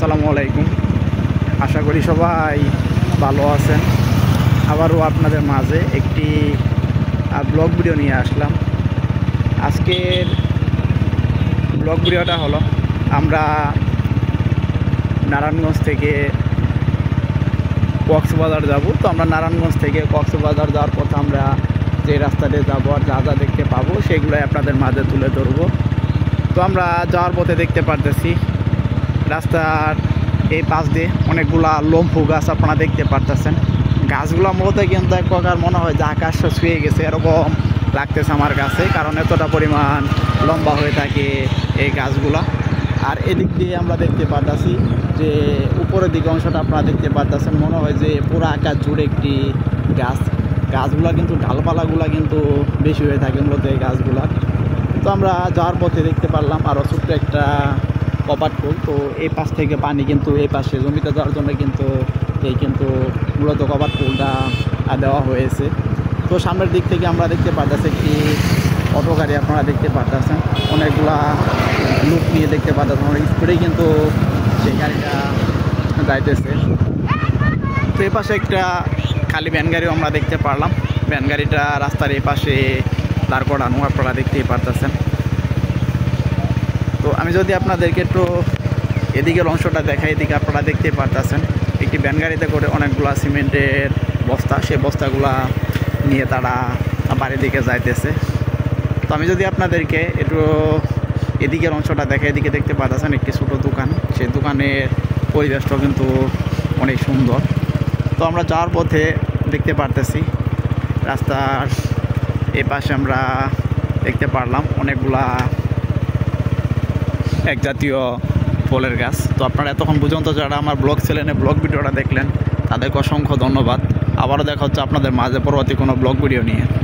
আসসালামু আলাইকুম। আশা করি সবাই ভালো আছেন। আবারও আপনাদের মাঝে একটি ব্লগ ভিডিও নিয়ে আসলাম। আজকের ব্লগ ভিডিওটা হলো আমরা নারায়ণগঞ্জ থেকে কক্সবাজার যাব। তো আমরা নারায়ণগঞ্জ থেকে কক্সবাজার যাওয়ার পথে আমরা যে রাস্তাতে যাব আর যা যা দেখতে পাবো সেগুলোই আপনাদের মাঝে তুলে ধরবো। তো আমরা যাওয়ার পথে দেখতে পারতেছি রাস্তার এই পাশ দিয়ে অনেকগুলা লম্ফু গাছ আপনারা দেখতে পারতেছেন। গাছগুলো মূলত কিন্তু এক প্রকার মনে হয় যে আকাশ ছুঁয়ে গেছে এরকম লাগতেছে আমার কাছে, কারণ এতটা পরিমাণ লম্বা হয়ে থাকে এই গাছগুলা। আর এদিক দিয়ে আমরা দেখতে পারতেছি যে উপরের দিকে অংশটা আপনারা দেখতে পারতেছেন, মনে হয় যে পুরো আকাশ জুড়ে একটি গাছগুলা কিন্তু ডালপালাগুলা কিন্তু বেশি হয়ে থাকে মূলত এই গাছগুলা। তো আমরা যাওয়ার পথে দেখতে পারলাম আরও ছোট্ট একটা কপাট পুল। তো এই পাশ থেকে পানি কিন্তু এই পাশে জমিতে যাওয়ার জন্য কিন্তু মূলত কপাট পুলটা দেওয়া হয়েছে। তো সামনের দিক থেকে আমরা দেখতে পারতেছি একটি অটো গাড়ি আপনারা দেখতে পারতেছেন, অনেকগুলা লোক নিয়ে দেখতে পারতেছেন, অনেক স্পিডেই কিন্তু সেই গাড়িটা যাইতেছে। তো এই পাশে একটা খালি ভ্যান গাড়িও আমরা দেখতে পারলাম, ভ্যান গাড়িটা রাস্তার এই পাশে দাঁড় করানো আপনারা দেখতেই পারতেছেন। তো আমি যদি আপনাদেরকে একটু এদিকের অংশটা দেখাই, এদিকে আপনারা দেখতেই পারতেছেন একটি ভ্যান গাড়িতে করে অনেকগুলা সিমেন্টের বস্তা, সেই বস্তাগুলা নিয়ে তারা বাড়ির দিকে যাইতেছে। তো আমি যদি আপনাদেরকে একটু এদিকের অংশটা দেখাই, এদিকে দেখতে পারতেছেন একটি ছোটো দোকান, সেই দোকানের পরিবেশটাও কিন্তু অনেক সুন্দর। তো আমরা যাওয়ার পথে দেখতে পারতেছি রাস্তার এই পাশে আমরা দেখতে পারলাম অনেকগুলা এক জাতীয় ফলের গাছ। তো আপনারা এতক্ষণ পর্যন্ত যারা আমার ব্লগ চ্যানেলে ব্লগ ভিডিওটা দেখলেন তাদেরকে অসংখ্য ধন্যবাদ। আবারও দেখা হচ্ছে আপনাদের মাঝে পরবর্তী কোনো ব্লগ ভিডিও নিয়ে।